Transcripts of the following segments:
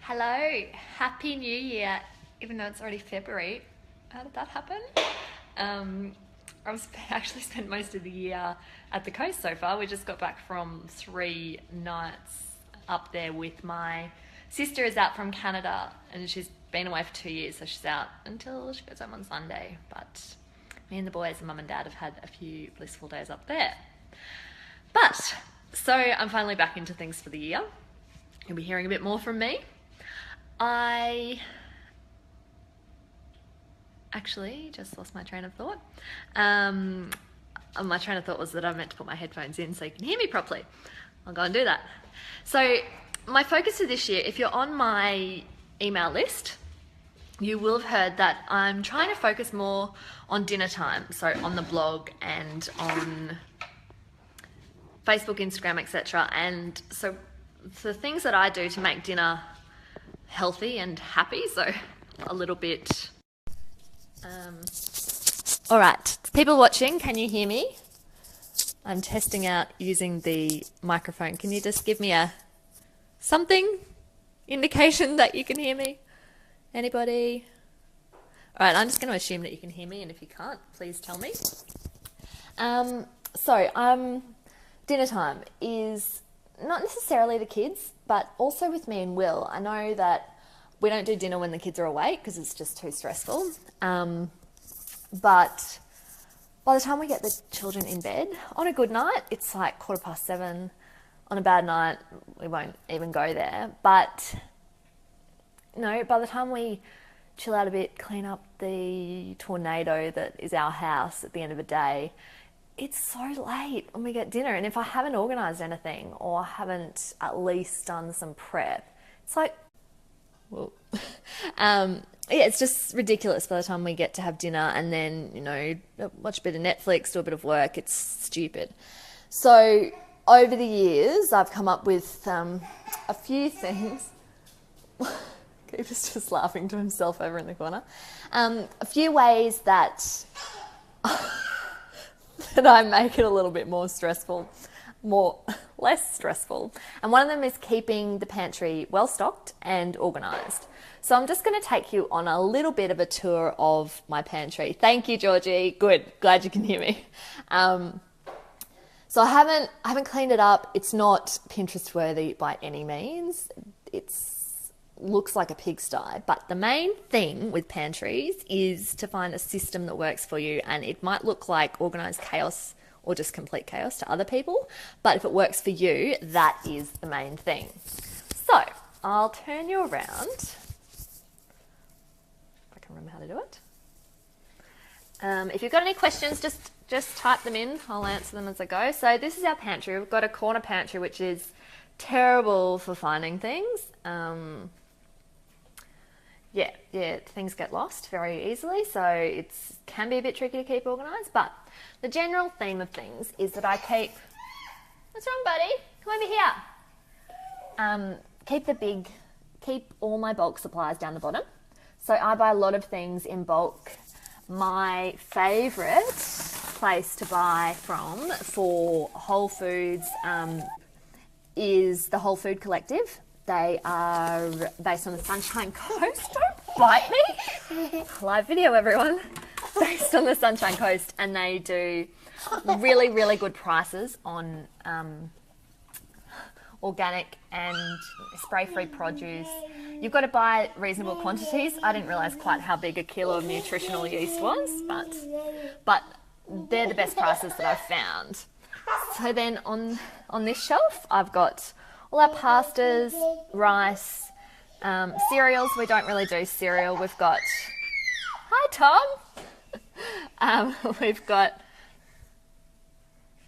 Hello, Happy New Year, even though it's already February. How did that happen? I've actually spent most of the year at the coast so far. We just got back from 3 nights up there with my sister is out from Canada and she's been away for 2 years, so she's out until she goes home on Sunday. But me and the boys and mum and dad have had a few blissful days up there. But, so I'm finally back into things for the year. You'll be hearing a bit more from me. I actually just lost my train of thought. My train of thought was that I meant to put my headphones in so you can hear me properly. I'll go and do that. So my focus for this year, if you're on my email list, you will have heard that I'm trying to focus more on dinner time. So on the blog and on Facebook, Instagram, etc. And so the things that I do to make dinner healthy and happy, so a little bit all right, people watching, can you hear me? I'm testing out using the microphone. Can you just give me a something indication that you can hear me? Anybody? All right, I'm just going to assume that you can hear me, and if you can't, please tell me. Dinner time is not necessarily the kids, but also with me and Will. I know that we don't do dinner when the kids are awake because it's just too stressful. But by the time we get the children in bed, on a good night, it's like 7:15. On a bad night, we won't even go there. But no, by the time we chill out a bit, clean up the tornado that is our house at the end of the day, it's so late when we get dinner. And if I haven't organised anything or haven't at least done some prep, it's like, well, yeah, it's just ridiculous by the time we get to have dinner and then, watch a bit of Netflix, do a bit of work. It's stupid. So over the years, I've come up with a few things. Keeper's just laughing to himself over in the corner. A few ways that that I make it a little bit more stressful, less stressful. And one of them is keeping the pantry well stocked and organised. So I'm just going to take you on a little bit of a tour of my pantry. Thank you, Georgie. Good. Glad you can hear me. So I haven't cleaned it up. It's not Pinterest worthy by any means. Looks like a pigsty, but the main thing with pantries is to find a system that works for you, and it might look like organised chaos or just complete chaos to other people, but if it works for you, that is the main thing. So I'll turn you around, if I can remember how to do it. If you've got any questions, just type them in. I'll answer them as I go. So this is our pantry. We've got a corner pantry, which is terrible for finding things. Yeah, things get lost very easily, so it can be a bit tricky to keep organised, but the general theme of things is that I keep... What's wrong, buddy? Come over here. Keep all my bulk supplies down the bottom. So I buy a lot of things in bulk. My favourite place to buy from for Whole Foods is the Whole Food Collective. They are based on the Sunshine Coast. Don't bite me. Live video, everyone. Based on the Sunshine Coast, and they do really, really good prices on organic and spray-free produce. You've got to buy reasonable quantities. I didn't realise quite how big a kilo of nutritional yeast was, but they're the best prices that I've found. So then on this shelf, I've got all our pastas, rice, cereals. We don't really do cereal. We've got... Hi, Tom! We've got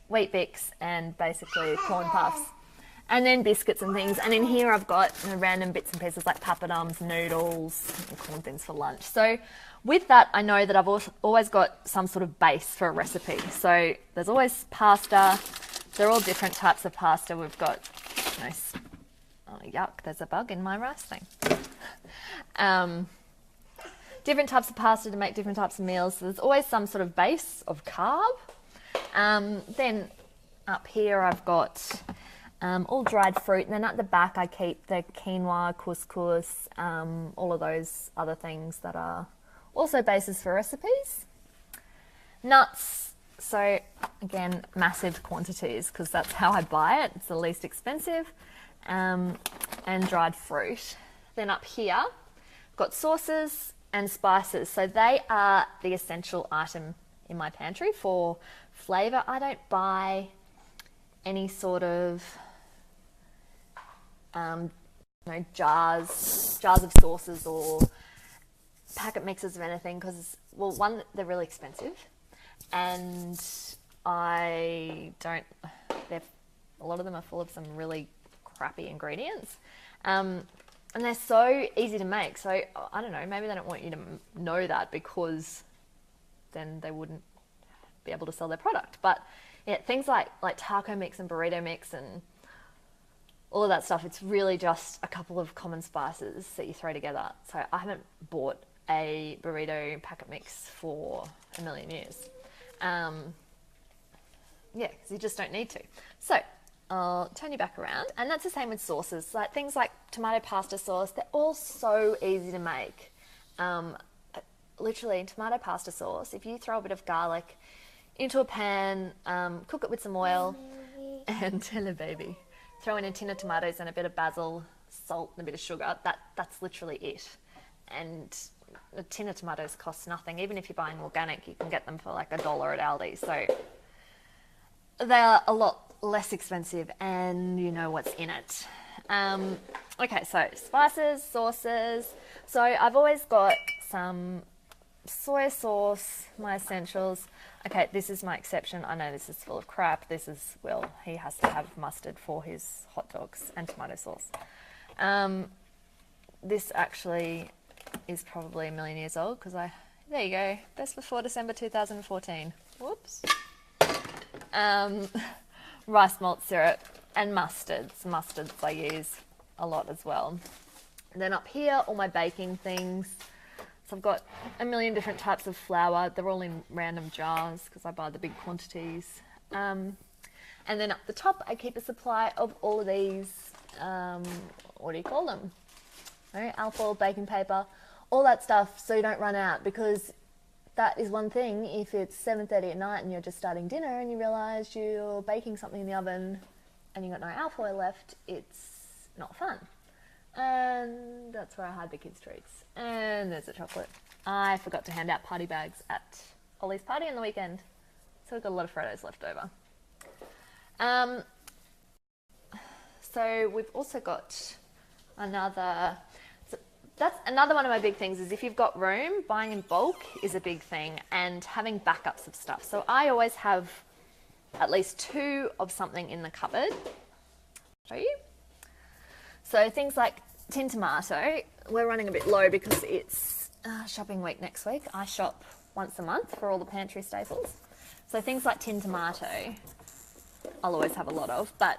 Wheat Bix and basically corn puffs. And then biscuits and things. And in here I've got random bits and pieces like papadums, noodles, and corn thins for lunch. So with that, I know that I've always got some sort of base for a recipe. So there's always pasta. They're all different types of pasta. We've got... Oh, yuck, there's a bug in my rice thing. Different types of pasta to make different types of meals. So there's always some sort of base of carb. Then up here I've got all dried fruit. And then at the back I keep the quinoa, couscous, all of those other things that are also bases for recipes. Nuts, so again, massive quantities because that's how I buy it. It's the least expensive. And dried fruit. Then up here, I've got sauces and spices. So they are the essential item in my pantry for flavour. I don't buy any sort of jars of sauces or packet mixes of anything because, well, one, they're really expensive, and a lot of them are full of some really crappy ingredients, and they're so easy to make. So I don't know, maybe they don't want you to know that because then they wouldn't be able to sell their product. But yeah, things like taco mix and burrito mix and all of that stuff, it's really just a couple of common spices that you throw together. So I haven't bought a burrito packet mix for a million years. Yeah, because you just don't need to. So I'll turn you back around, and that's the same with sauces. Like things like tomato pasta sauce, they're all so easy to make. Literally, tomato pasta sauce, if you throw a bit of garlic into a pan, cook it with some oil, and hello baby, throw in a tin of tomatoes and a bit of basil, salt and a bit of sugar, that's literally it. And a tin of tomatoes costs nothing. Even if you're buying organic, you can get them for like $1 at Aldi. So they're a lot less expensive and you know what's in it. Okay, so spices, sauces. So I've always got some soy sauce, my essentials. Okay, this is my exception. I know this is full of crap. This is, well, he has to have mustard for his hot dogs and tomato sauce. This actually is probably a million years old because there you go, best before December 2014. Whoops. Rice malt syrup and mustards. Mustards I use a lot as well. And then up here, all my baking things. So I've got a million different types of flour. They're all in random jars because I buy the big quantities. And then up the top, I keep a supply of all of these, what do you call them? Alfoil, baking paper, all that stuff, so you don't run out, because that is one thing. If it's 7:30 at night and you're just starting dinner and you realise you're baking something in the oven and you've got no alfoil left, it's not fun. And that's where I hide the kids' treats. And there's the chocolate. I forgot to hand out party bags at Ollie's party on the weekend, so we've got a lot of Frodos left over. So we've also got another... That's another one of my big things, is if you've got room, buying in bulk is a big thing, and having backups of stuff. So I always have at least 2 of something in the cupboard. Show you. So things like tin tomato, we're running a bit low because it's shopping week next week. I shop once a month for all the pantry staples. So things like tin tomato, I'll always have a lot of, but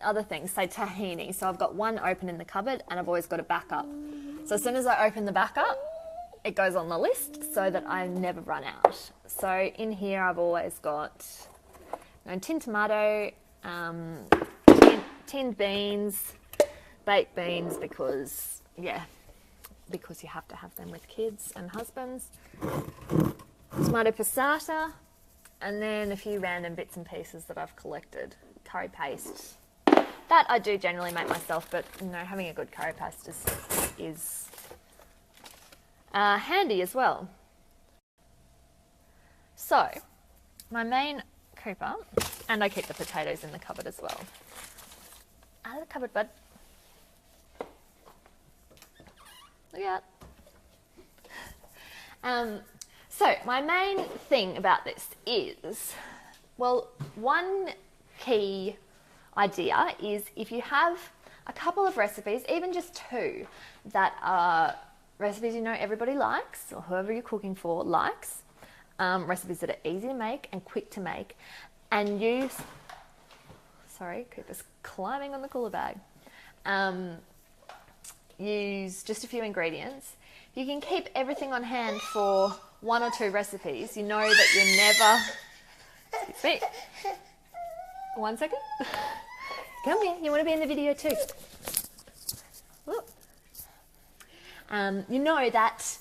other things, say tahini. So I've got one open in the cupboard and I've always got a backup. So as soon as I open the backup, it goes on the list so that I never run out. So in here I've always got tin tomato, tinned beans, baked beans because you have to have them with kids and husbands, tomato passata, and then a few random bits and pieces that I've collected. Curry paste. That I do generally make myself, but having a good curry paste is handy as well. So, my main cooper, and I keep the potatoes in the cupboard as well. Out of the cupboard, bud. Look at that. So, my main thing about this is, well, one key idea is if you have a couple of recipes, even just 2, that are recipes everybody likes, or whoever you're cooking for likes, recipes that are easy to make and quick to make, and use, sorry, Cooper's climbing on the cooler bag, use just a few ingredients. You can keep everything on hand for 1 or 2 recipes. You know that you're never, excuse me, 1 second. Come here. You want to be in the video too. Look. You know that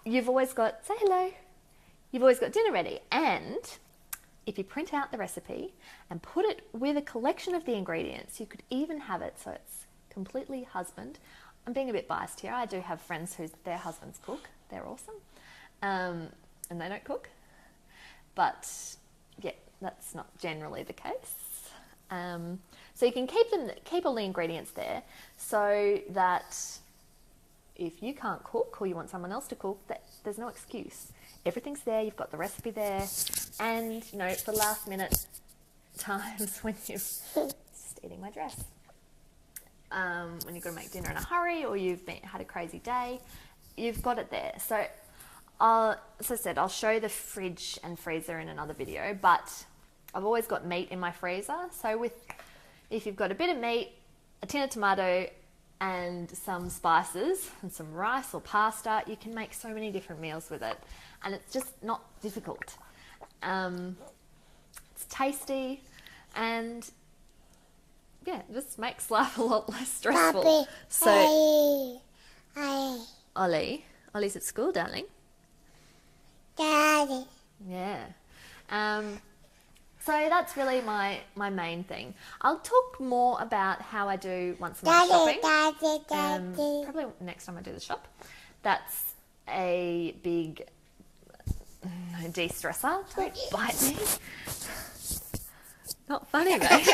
you've always got, say hello, you've always got dinner ready. And if you print out the recipe and put it with a collection of the ingredients, you could even have it so it's completely husband. I'm being a bit biased here. I do have friends who their husbands cook. They're awesome. And they don't cook. But yeah, that's not generally the case. So you can keep all the ingredients there so that if you can't cook or you want someone else to cook, there's no excuse. Everything's there, you've got the recipe there, and you know, for last minute times when you've just eating my dress. When you've got to make dinner in a hurry or you've had a crazy day, you've got it there. So as I said, I'll show the fridge and freezer in another video, but I've always got meat in my freezer. So if you've got a bit of meat, a tin of tomato, and some spices and some rice or pasta, you can make so many different meals with it, and it's just not difficult. It's tasty, and yeah, it just makes life a lot less stressful. Papi, So, hey, Ollie's at school, darling. Daddy, Yeah. So that's really my main thing. I'll talk more about how I do once a month shopping. Daddy. Probably next time I do the shop. That's a big de-stressor. Don't bite me. Not funny, mate.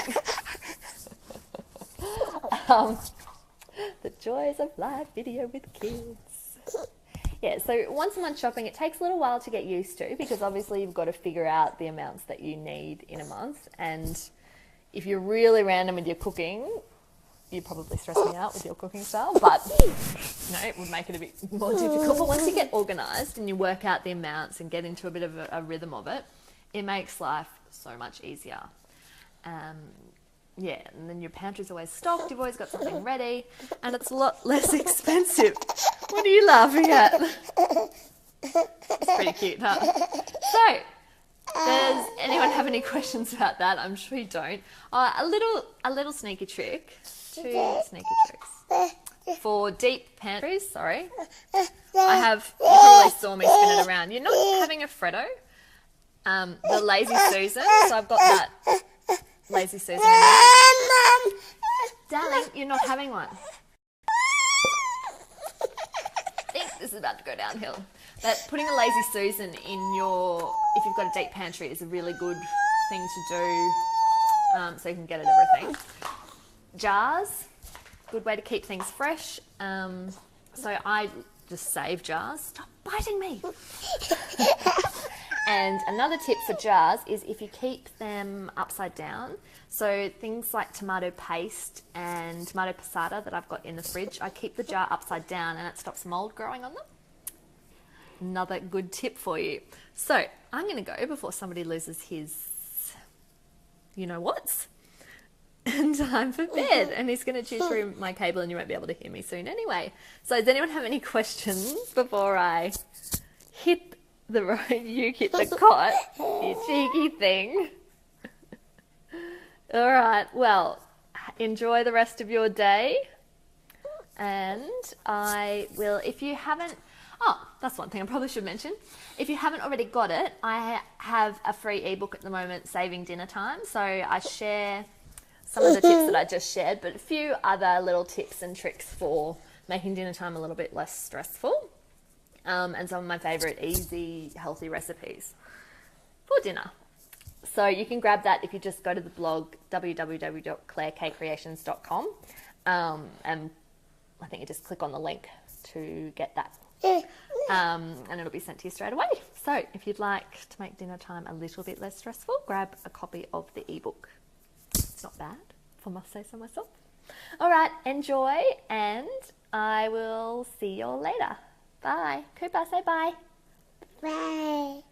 The joys of live video with kids. Yeah, so once a month shopping, it takes a little while to get used to because obviously you've got to figure out the amounts that you need in a month. And if you're really random with your cooking, you probably stress me out with your cooking style, but you know, it would make it a bit more difficult. But once you get organised and you work out the amounts and get into a bit of a rhythm of it, it makes life so much easier. Yeah, and then your pantry's always stocked, you've always got something ready, and it's a lot less expensive. What are you laughing at? It's pretty cute, huh? So, does anyone have any questions about that? I'm sure you don't. A little sneaky trick, 2 sneaky tricks. For deep pantries, sorry, you probably saw me spin it around. You're not having a Freddo, the Lazy Susan, so I've got that Lazy Susan in there. Darling, you're not having one. I think this is about to go downhill. But putting a Lazy Susan in if you've got a deep pantry, is a really good thing to do, so you can get at everything. Jars, good way to keep things fresh. So I just save jars. Stop biting me. And another tip for jars is if you keep them upside down, so things like tomato paste and tomato passata that I've got in the fridge, I keep the jar upside down and it stops mold growing on them. Another good tip for you. So I'm going to go before somebody loses his you-know-whats, and time for bed. And he's going to chew through my cable and you won't be able to hear me soon anyway. So does anyone have any questions before I hit the road? You hit the cot, you cheeky thing. All right, well, enjoy the rest of your day. And I will, if you haven't, that's one thing I probably should mention. If you haven't already got it, I have a free ebook at the moment, Saving Dinner Time. So I share some of the tips that I just shared, but a few other little tips and tricks for making dinner time a little bit less stressful. And some of my favourite easy, healthy recipes for dinner. So you can grab that if you just go to the blog www.clairekcreations.com, and I think you just click on the link to get that, and it'll be sent to you straight away. So if you'd like to make dinner time a little bit less stressful, grab a copy of the ebook. It's not bad, if I must say so myself. All right, enjoy, and I will see you all later. Bye. Cooper, say bye. Bye.